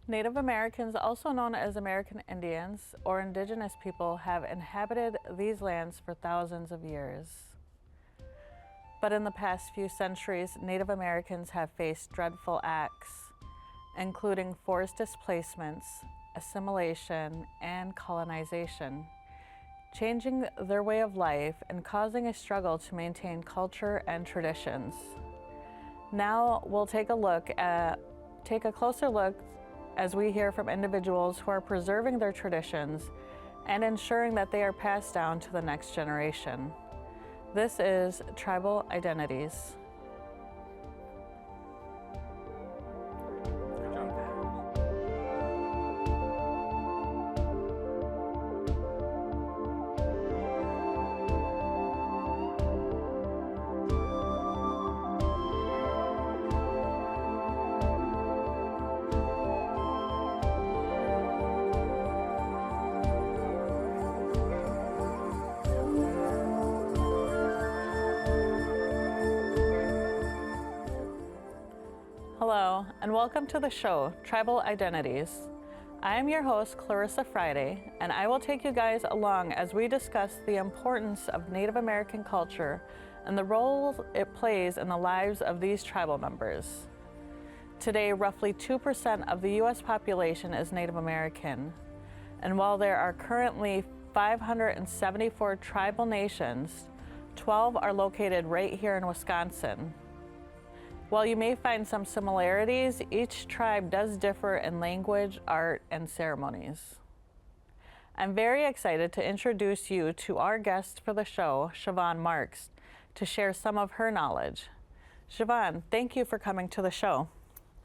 Native Americans, also known as American Indians or indigenous people, have inhabited these lands for thousands of years. But in the past few centuries, Native Americans have faced dreadful acts, including forced displacements, assimilation, and colonization, changing their way of life and causing a struggle to maintain culture and traditions. Now we'll take a closer look as we hear from individuals who are preserving their traditions and ensuring that they are passed down to the next generation. This is Tribal Identities. Hello, and welcome to the show, Tribal Identities. I am your host, Clarissa Friday, and I will take you guys along as we discuss the importance of Native American culture and the role it plays in the lives of these tribal members. Today, roughly 2% of the U.S. population is Native American, and while there are currently 574 tribal nations, 12 are located right here in Wisconsin. While you may find some similarities, each tribe does differ in language, art, and ceremonies. I'm very excited to introduce you to our guest for the show, Siobhan Marks, to share some of her knowledge. Siobhan, thank you for coming to the show.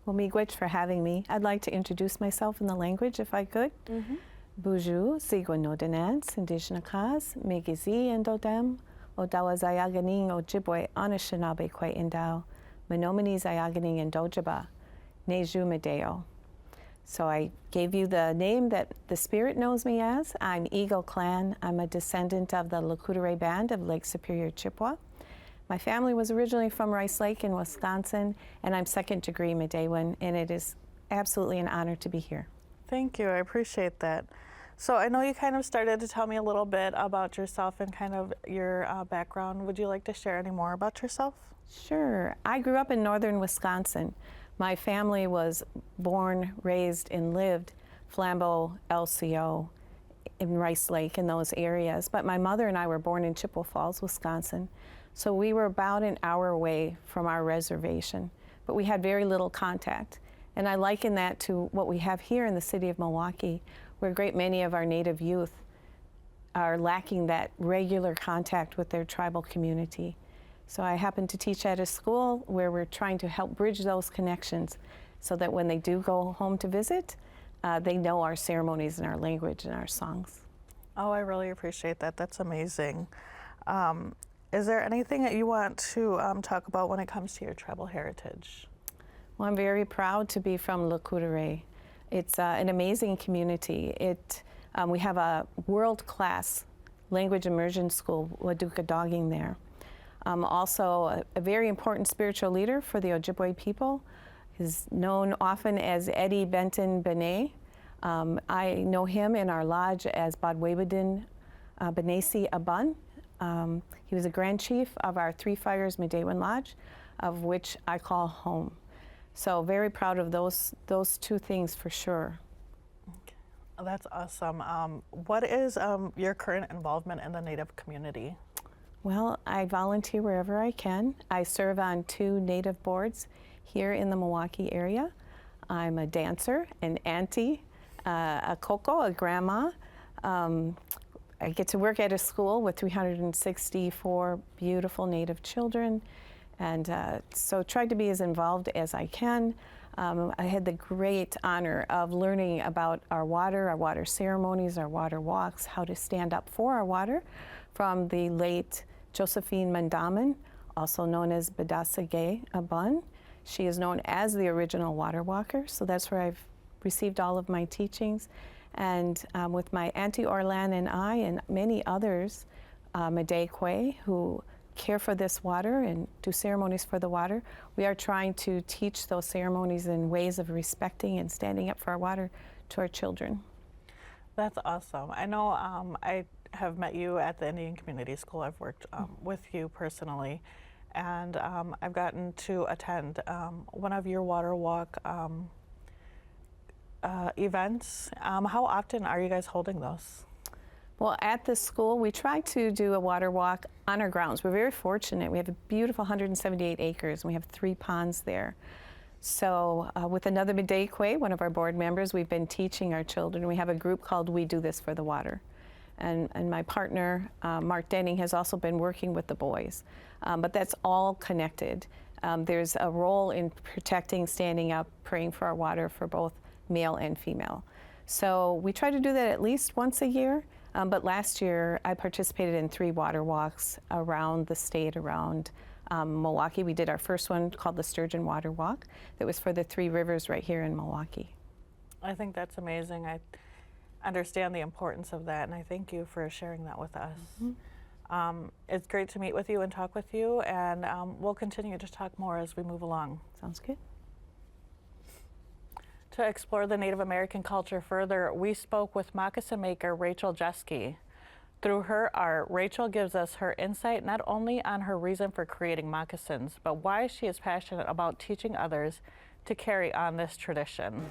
Well, miigwech for having me. I'd like to introduce myself in the language, if I could. Buju, Sigwanodanans, Indigenous, Megizi, Endodem, Odawa Zayaganing, Ojibwe, Anishinaabe, Kwe Indao, Menominee Zayaganing, and Dojaba, Neju Medeo. So I gave you the name that the spirit knows me as. I'm Eagle Clan. I'm a descendant of the Lakudere Band of Lake Superior, Chippewa. My family was originally from Rice Lake in Wisconsin, and I'm second degree Medewan, and it is absolutely an honor to be here. Thank you, I appreciate that. So I know you kind of started to tell me a little bit about yourself and kind of your background. Would you like to share any more about yourself? Sure. I grew up in northern Wisconsin. My family was born, raised, and lived Flambeau, LCO, in Rice Lake, in those areas. But my mother and I were born in Chippewa Falls, Wisconsin. So we were about an hour away from our reservation, but we had very little contact. And I liken that to what we have here in the city of Milwaukee, where a great many of our Native youth are lacking that regular contact with their tribal community. So I happen to teach at a school where we're trying to help bridge those connections so that when they do go home to visit, they know our ceremonies and our language and our songs. Oh, I really appreciate that. That's amazing. Is there anything that you want to talk about when it comes to your tribal heritage? Well, I'm very proud to be from Lakudere. It's an amazing community. We have a world-class language immersion school, Waduka Dogging there. Also a very important spiritual leader for the Ojibwe people. He's known often as Eddie Benton Bene. I know him in our lodge as Badwebadin Benesi Aban. He was a Grand Chief of our Three Fires Medewan Lodge, of which I call home. So very proud of those two things for sure. Okay. That's awesome. What is your current involvement in the Native community? Well, I volunteer wherever I can. I serve on 2 Native boards here in the Milwaukee area. I'm a dancer, an auntie, a koko, a grandma. I get to work at a school with 364 beautiful Native children, and so tried to be as involved as I can. I had the great honor of learning about our water ceremonies, our water walks, how to stand up for our water from the late Josephine Mandaman, also known as Badasage Abun. She is known as the original water walker, so that's where I've received all of my teachings. And with my Auntie Orlan and I and many others, Madekwe, who care for this water and do ceremonies for the water, we are trying to teach those ceremonies in ways of respecting and standing up for our water to our children. That's awesome. I know I have met you at the Indian Community School. I've worked with you personally, and I've gotten to attend one of your water walk events. How often are you guys holding those? Well, at the school, we try to do a water walk on our grounds. We're very fortunate. We have a beautiful 178 acres, and we have 3 ponds there. So with another Midday-Quay, one of our board members, we've been teaching our children. We have a group called We Do This for the Water. And my partner, Mark Denning, has also been working with the boys. But that's all connected. There's a role in protecting, standing up, praying for our water for both male and female. So we try to do that at least once a year. But last year, I participated in 3 water walks around the state, around Milwaukee. We did our first one called the Sturgeon Water Walk. That was for the 3 rivers right here in Milwaukee. I think that's amazing. I understand the importance of that, and I thank you for sharing that with us. Mm-hmm. It's great to meet with you and talk with you, and we'll continue to talk more as we move along. Sounds good. To explore the Native American culture further, we spoke with moccasin maker Rachel Jeske. Through her art, Rachel gives us her insight not only on her reason for creating moccasins, but why she is passionate about teaching others to carry on this tradition.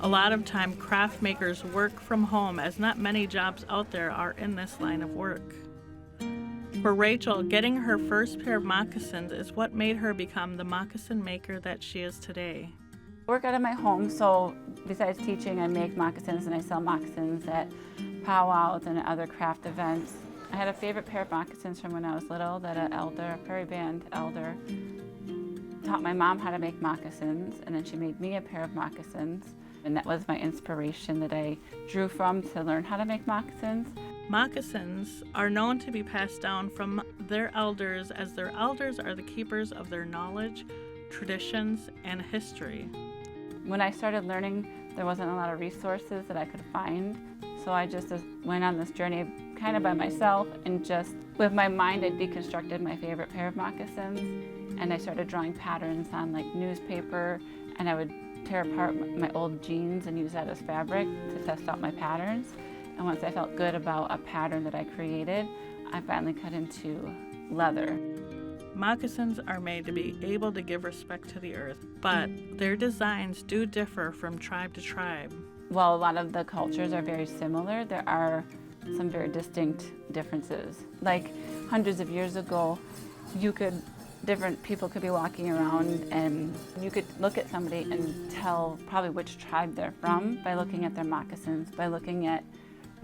A lot of time, craft makers work from home, as not many jobs out there are in this line of work. For Rachel, getting her first pair of moccasins is what made her become the moccasin maker that she is today. I work out of my home, so besides teaching, I make moccasins and I sell moccasins at powwows and other craft events. I had a favorite pair of moccasins from when I was little that a prairie band elder, taught my mom how to make moccasins, and then she made me a pair of moccasins. And that was my inspiration that I drew from to learn how to make moccasins. Moccasins are known to be passed down from their elders, as their elders are the keepers of their knowledge, traditions, and history. When I started learning, there wasn't a lot of resources that I could find, so I just went on this journey kind of by myself, and just with my mind I deconstructed my favorite pair of moccasins, and I started drawing patterns on like newspaper, and I would tear apart my old jeans and use that as fabric to test out my patterns. And once I felt good about a pattern that I created, I finally cut into leather. Moccasins are made to be able to give respect to the earth, but their designs do differ from tribe to tribe. While a lot of the cultures are very similar, there are some very distinct differences. Like hundreds of years ago, different people could be walking around and you could look at somebody and tell probably which tribe they're from by looking at their moccasins, by looking at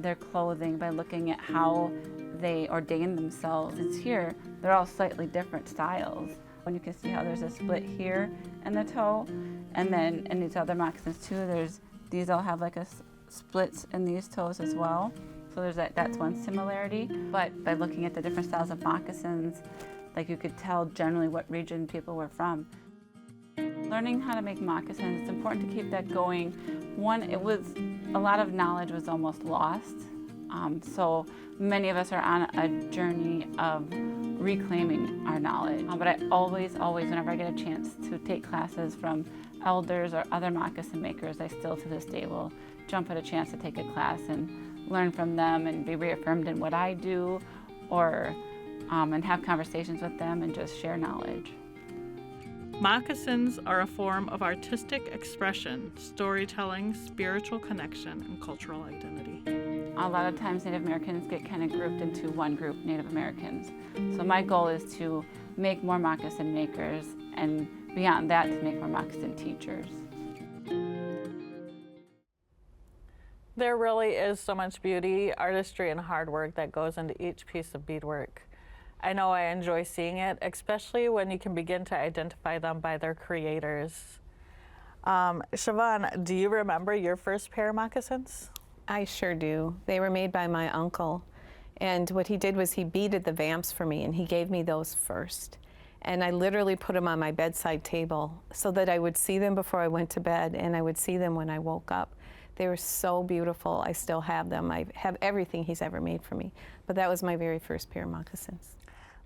their clothing, by looking at how they ordain themselves. It's here, they're all slightly different styles. And you can see how there's a split here in the toe, and then in these other moccasins too, these all have like splits in these toes as well. So that's one similarity. But by looking at the different styles of moccasins, like you could tell generally what region people were from. Learning how to make moccasins, it's important to keep that going. One, a lot of knowledge was almost lost. So many of us are on a journey of reclaiming our knowledge. But I always, whenever I get a chance to take classes from elders or other moccasin makers, I still to this day will jump at a chance to take a class and learn from them and be reaffirmed in what I do, or and have conversations with them and just share knowledge. Moccasins are a form of artistic expression, storytelling, spiritual connection, and cultural identity. A lot of times Native Americans get kind of grouped into one group, Native Americans. So my goal is to make more moccasin makers, and beyond that, to make more moccasin teachers. There really is so much beauty, artistry, and hard work that goes into each piece of beadwork. I know I enjoy seeing it, especially when you can begin to identify them by their creators. Siobhan, do you remember your first pair of moccasins? I sure do. They were made by my uncle. And what he did was he beaded the vamps for me, and he gave me those first. And I literally put them on my bedside table so that I would see them before I went to bed, and I would see them when I woke up. They were so beautiful. I still have them. I have everything he's ever made for me. But that was my very first pair of moccasins.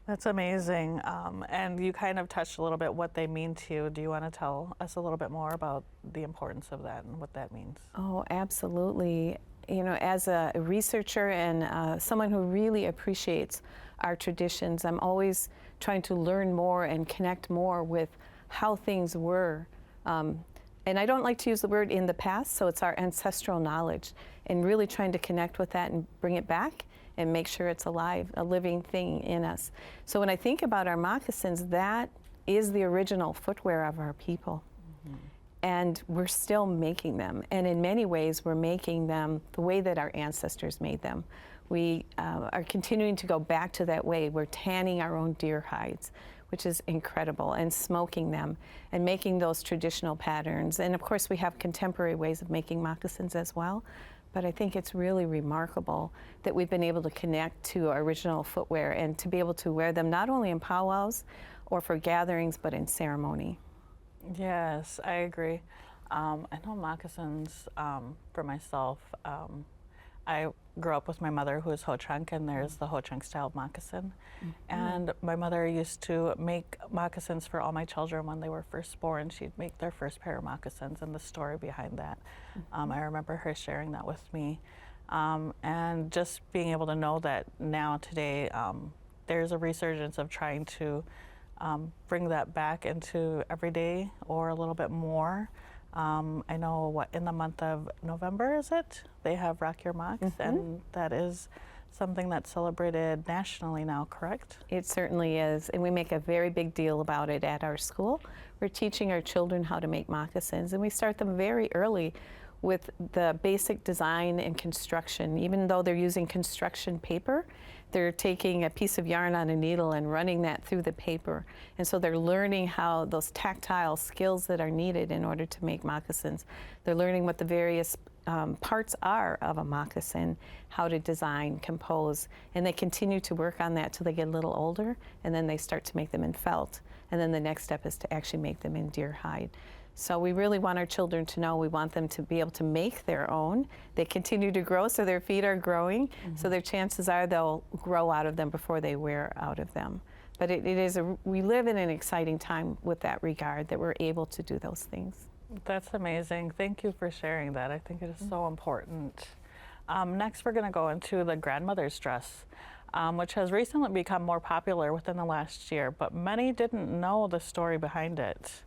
That's amazing. And you kind of touched a little bit what they mean to you. Do you want to tell us a little bit more about the importance of that and what that means? Oh, absolutely. You know, as a researcher and someone who really appreciates our traditions, I'm always trying to learn more and connect more with how things were. And I don't like to use the word in the past, so it's our ancestral knowledge, and really trying to connect with that and bring it back and make sure it's alive, a living thing in us. So when I think about our moccasins, that is the original footwear of our people. Mm-hmm. And we're still making them. And in many ways, we're making them the way that our ancestors made them. We are continuing to go back to that way. We're tanning our own deer hides, which is incredible, and smoking them and making those traditional patterns. And of course, we have contemporary ways of making moccasins as well. But I think it's really remarkable that we've been able to connect to our original footwear and to be able to wear them not only in powwows or for gatherings, but in ceremony. Yes, I agree. I know moccasins for myself. I grew up with my mother who is Ho-Chunk, and there's the Ho-Chunk style moccasin. Mm-hmm. And my mother used to make moccasins for all my children when they were first born. She'd make their first pair of moccasins, and the story behind that. Mm-hmm. I remember her sharing that with me. And just being able to know that now today there's a resurgence of trying to bring that back into everyday or a little bit more. I know in the month of November, is it? They have Rock Your Mocks, mm-hmm. and that is something that's celebrated nationally now, correct? It certainly is, and we make a very big deal about it at our school. We're teaching our children how to make moccasins, and we start them very early with the basic design and construction. Even though they're using construction paper, they're taking a piece of yarn on a needle and running that through the paper. And so they're learning how those tactile skills that are needed in order to make moccasins. They're learning what the various parts are of a moccasin, how to design, compose, and they continue to work on that till they get a little older, and then they start to make them in felt. And then the next step is to actually make them in deer hide. So we really want our children to know, we want them to be able to make their own. They continue to grow, so their feet are growing, mm-hmm. so their chances are they'll grow out of them before they wear out of them. But we live in an exciting time with that regard, that we're able to do those things. That's amazing. Thank you for sharing that. I think it is so important. Next, we're going to go into the grandmother's dress, which has recently become more popular within the last year, but many didn't know the story behind it.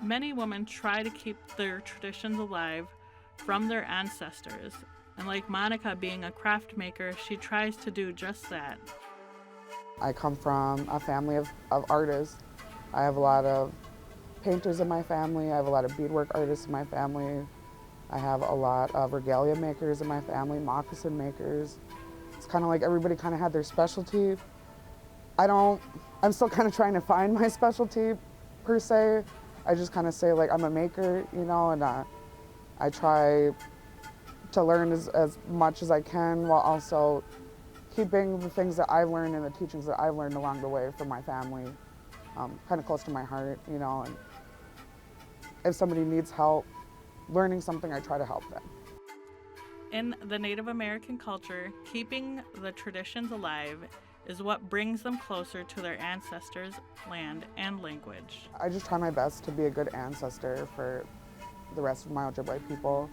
Many women try to keep their traditions alive from their ancestors, and like Monica being a craft maker, she tries to do just that. I come from a family of artists. I have a lot of painters in my family. I have a lot of beadwork artists in my family. I have a lot of regalia makers in my family, moccasin makers. It's kind of like everybody kind of had their specialty. I'm still kind of trying to find my specialty per se. I just kind of say, like, I'm a maker, you know, and I try to learn as much as I can while also keeping the things that I've learned and the teachings that I've learned along the way for my family kind of close to my heart, you know. And if somebody needs help learning something, I try to help them. In the Native American culture, keeping the traditions alive is what brings them closer to their ancestors' land and language. I just try my best to be a good ancestor for the rest of my Ojibwe people,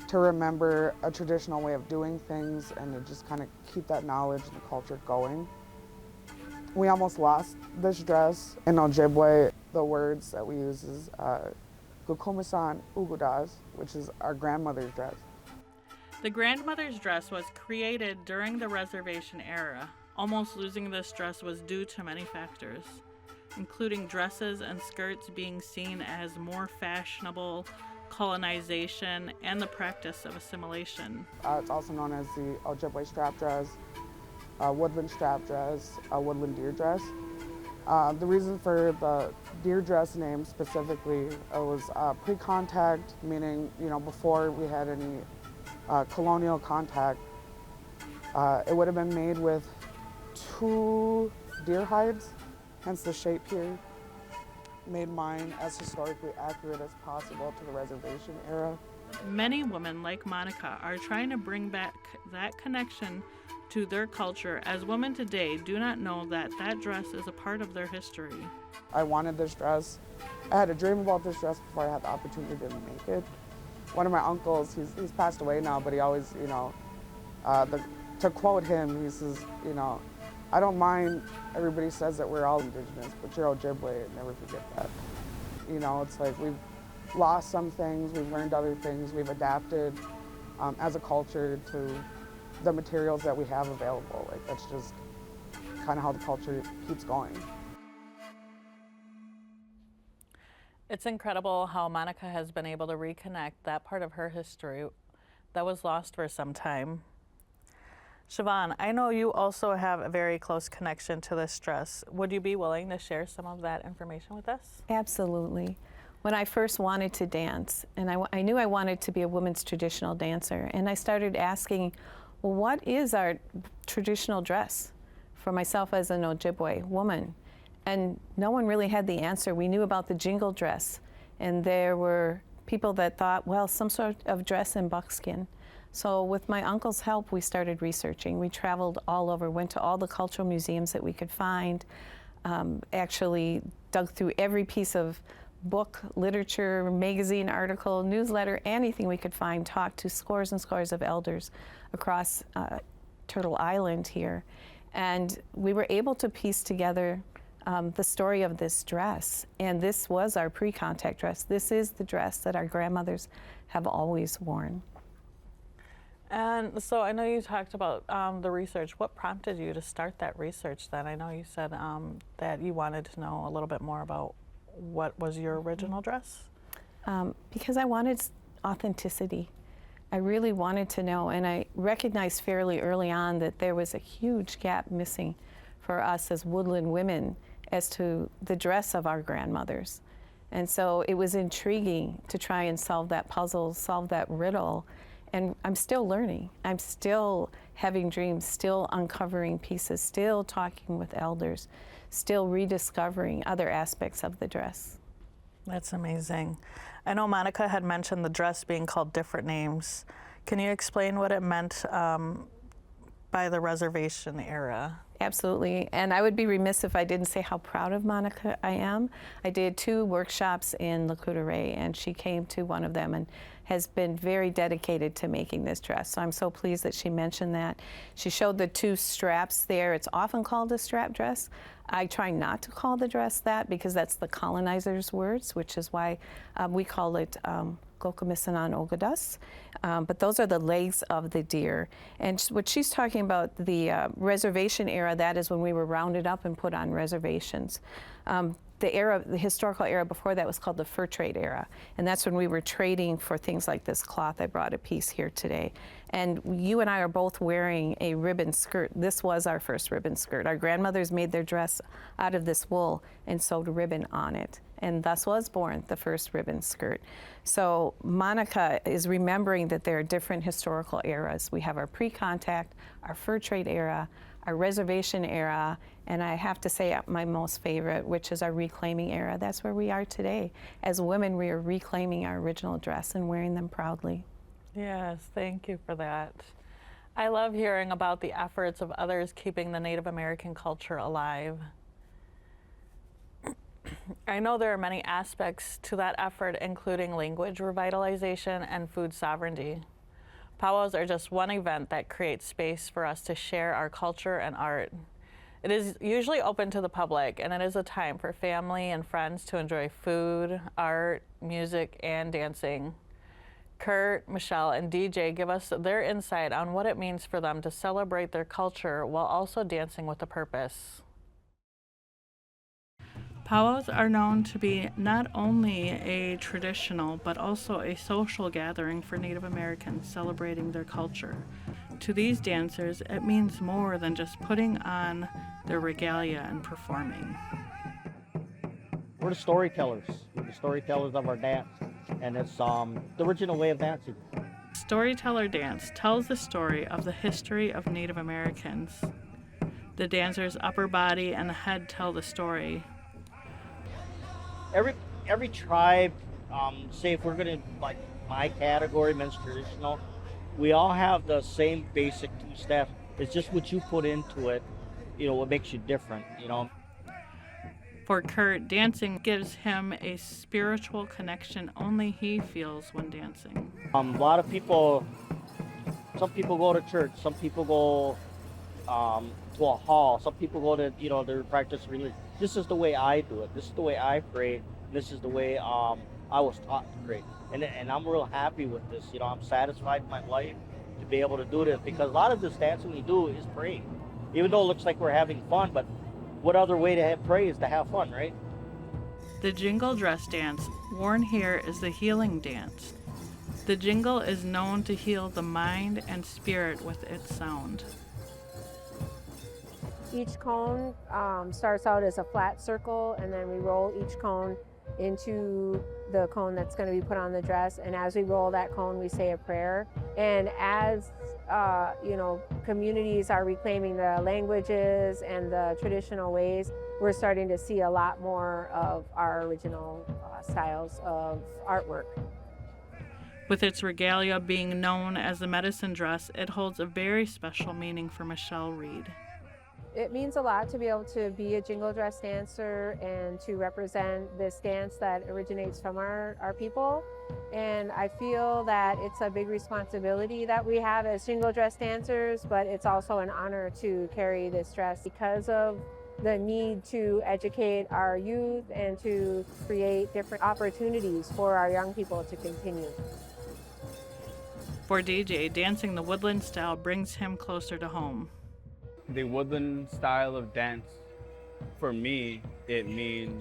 to remember a traditional way of doing things and to just kind of keep that knowledge and the culture going. We almost lost this dress in Ojibwe. The words that we use is Gukumasan Ugudas, which is our grandmother's dress. The grandmother's dress was created during the reservation era. Almost losing this dress was due to many factors, including dresses and skirts being seen as more fashionable, colonization, and the practice of assimilation. It's also known as the Ojibwe strap dress, woodland strap dress, woodland deer dress. The reason for the deer dress name specifically was pre-contact, meaning, you know, before we had any colonial contact. It would have been made with 2 deer hides, hence the shape here. made mine as historically accurate as possible to the reservation era. Many women, like Monica, are trying to bring back that connection to their culture, as women today do not know that that dress is a part of their history. I wanted this dress. I had a dream about this dress before I had the opportunity to make it. One of my uncles, he's passed away now, but he always, to quote him, he says, I don't mind everybody says that we're all indigenous, but you're Ojibwe, never forget that. It's like we've lost some things, we've learned other things, we've adapted as a culture to the materials that we have available. Like, that's just kind of how the culture keeps going. It's incredible how Monica has been able to reconnect that part of her history that was lost for some time. Siobhan, I know you also have a very close connection to this dress. Would you be willing to share some of that information with us? Absolutely. When I first wanted to dance, and I knew I wanted to be a women's traditional dancer, and I started asking, well, what is our traditional dress for myself as an Ojibwe woman? And no one really had the answer. We knew about the jingle dress, and there were people that thought, well, some sort of dress in buckskin. So with my uncle's help, we started researching. We traveled all over, went to all the cultural museums that we could find, actually dug through every piece of book, literature, magazine article, newsletter, anything we could find, talked to scores and scores of elders across Turtle Island here. And we were able to piece together the story of this dress. And this was our pre-contact dress. This is the dress that our grandmothers have always worn. And so I know you talked about the research. What prompted you to start that research then? I know you said that you wanted to know a little bit more about what was your original dress? Because I wanted authenticity. I really wanted to know, and I recognized fairly early on that there was a huge gap missing for us as woodland women as to the dress of our grandmothers. And so it was intriguing to try and solve that puzzle, solve that riddle. And I'm still learning. I'm still having dreams, still uncovering pieces, still talking with elders, still rediscovering other aspects of the dress. That's amazing. I know Monica had mentioned the dress being called different names. Can you explain what it meant by the reservation era? Absolutely, and I would be remiss if I didn't say how proud of Monica I am. I did 2 workshops in Lakota, and she came to one of them and has been very dedicated to making this dress. So I'm so pleased that she mentioned that. She showed the 2 straps there. It's often called a strap dress. I try not to call the dress that because that's the colonizers' words, which is why we call it Gokamisanan Ogadas. But those are the legs of the deer. And what she's talking about, the reservation era, that is when we were rounded up and put on reservations. The historical era before that was called the fur trade era. And that's when we were trading for things like this cloth. I brought a piece here today. And you and I are both wearing a ribbon skirt. This was our first ribbon skirt. Our grandmothers made their dress out of this wool and sewed ribbon on it. And thus was born the first ribbon skirt. So Monica is remembering that there are different historical eras. We have our pre-contact, our fur trade era, our reservation era, and I have to say my most favorite, which is our reclaiming era. That's where we are today. As women, we are reclaiming our original dress and wearing them proudly. Yes, thank you for that. I love hearing about the efforts of others keeping the Native American culture alive. I know there are many aspects to that effort, including language revitalization and food sovereignty. Powwows are just one event that creates space for us to share our culture and art. It is usually open to the public, and it is a time for family and friends to enjoy food, art, music, and dancing. Kurt, Michelle, and DJ give us their insight on what it means for them to celebrate their culture while also dancing with a purpose. Powwows are known to be not only a traditional but also a social gathering for Native Americans celebrating their culture. To these dancers, it means more than just putting on their regalia and performing. We're the storytellers. We're the storytellers of our dance, and it's the original way of dancing. Storyteller dance tells the story of the history of Native Americans. The dancer's upper body and head tell the story. every tribe, say if we're gonna like my category, men's traditional, we all have the same basic two steps. It's just what you put into it, what makes you different, For Kurt, dancing gives him a spiritual connection only he feels when dancing. A lot of people, some people go to church, some people go to a hall, some people go to, their practice religion. This is the way I do it. This is the way I pray. This is the way I was taught to pray. And I'm real happy with this. I'm satisfied in my life to be able to do this, because a lot of this dancing we do is praying. Even though it looks like we're having fun, but what other way to pray is to have fun, right? The jingle dress dance, worn here, is the healing dance. The jingle is known to heal the mind and spirit with its sound. Each cone starts out as a flat circle, and then we roll each cone into the cone that's going to be put on the dress. And as we roll that cone, we say a prayer. And as communities are reclaiming the languages and the traditional ways, we're starting to see a lot more of our original styles of artwork. With its regalia being known as the medicine dress, it holds a very special meaning for Michelle Reed. It means a lot to be able to be a jingle dress dancer and to represent this dance that originates from our people. And I feel that it's a big responsibility that we have as jingle dress dancers, but it's also an honor to carry this dress because of the need to educate our youth and to create different opportunities for our young people to continue. For DJ, dancing the woodland style brings him closer to home. The woodland style of dance, for me, it means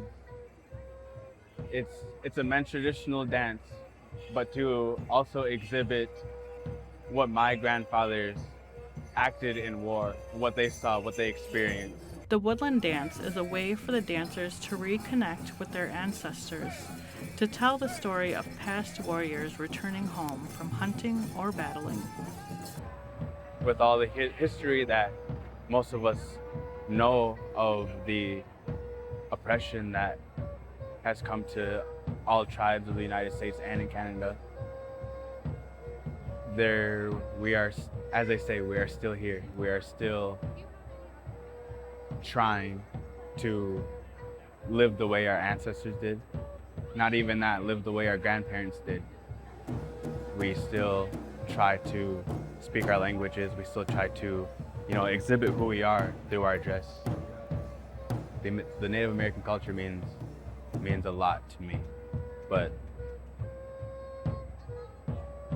it's a men's traditional dance, but to also exhibit what my grandfathers acted in war, what they saw, what they experienced. The woodland dance is a way for the dancers to reconnect with their ancestors, to tell the story of past warriors returning home from hunting or battling. With all the history that most of us know of, the oppression that has come to all tribes of the United States and in Canada, we are, as I say, we are still here. We are still trying to live the way our ancestors did. Not even that, live the way our grandparents did. We still try to speak our languages. We still try to, exhibit who we are through our dress. The Native American culture means a lot to me, but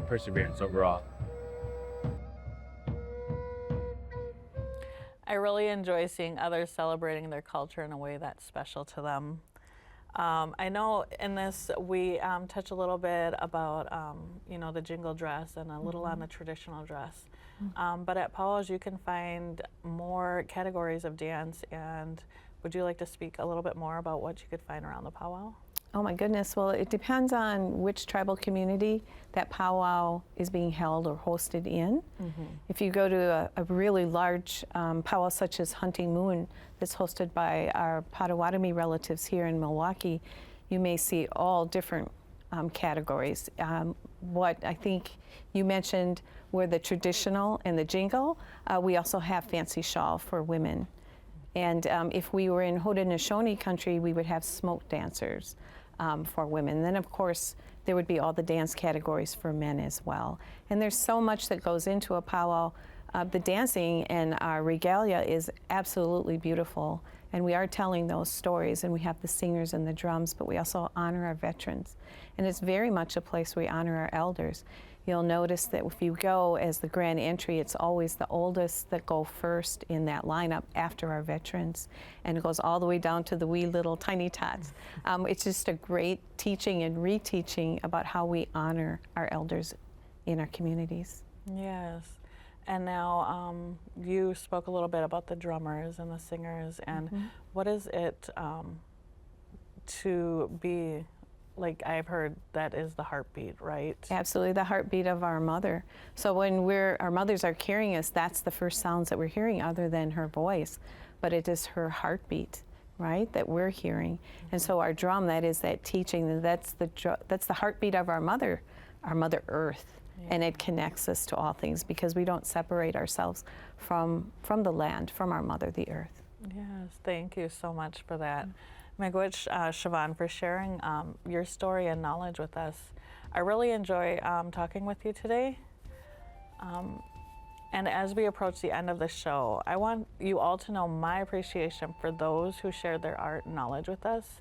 perseverance overall. I really enjoy seeing others celebrating their culture in a way that's special to them. I know in this we touch a little bit about the jingle dress and a little on the traditional dress. But at Powell's you can find more categories of dance, and would you like to speak a little bit more about what you could find around the powwow? Oh my goodness, well it depends on which tribal community that powwow is being held or hosted in. If you go to a really large powwow such as Hunting Moon that's hosted by our Potawatomi relatives here in Milwaukee, you may see all different categories. What I think you mentioned were the traditional and the jingle. We also have fancy shawl for women. And if we were in Haudenosaunee country, we would have smoke dancers for women. Then of course, there would be all the dance categories for men as well. And there's so much that goes into a powwow. The dancing and our regalia is absolutely beautiful. And we are telling those stories, and we have the singers and the drums, but we also honor our veterans. And it's very much a place we honor our elders. You'll notice that if you go as the grand entry, it's always the oldest that go first in that lineup after our veterans. And it goes all the way down to the wee little tiny tots. It's just a great teaching and reteaching about how we honor our elders in our communities. Yes. And now you spoke a little bit about the drummers and the singers, and what is it to be, like I've heard that is the heartbeat, right? Absolutely, the heartbeat of our mother. So when our mothers are carrying us, that's the first sounds that we're hearing other than her voice, but it is her heartbeat right, that we're hearing. And so our drum, that is that teaching, that's the heartbeat of our Mother Earth. And it connects us to all things because we don't separate ourselves from the land, from our Mother, the Earth. Yes, thank you so much for that. Miigwech, Siobhan, for sharing your story and knowledge with us. I really enjoy talking with you today. And as we approach the end of the show, I want you all to know my appreciation for those who shared their art and knowledge with us.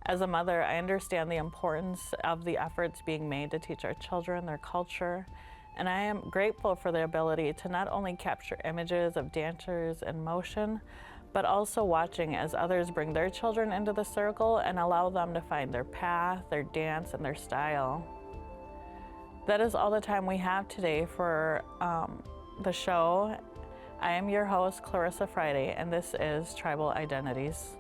As a mother, I understand the importance of the efforts being made to teach our children their culture, and I am grateful for the ability to not only capture images of dancers in motion, but also watching as others bring their children into the circle and allow them to find their path, their dance, and their style. That is all the time we have today for the show. I am your host, Clarissa Friday, and this is Tribal Identities.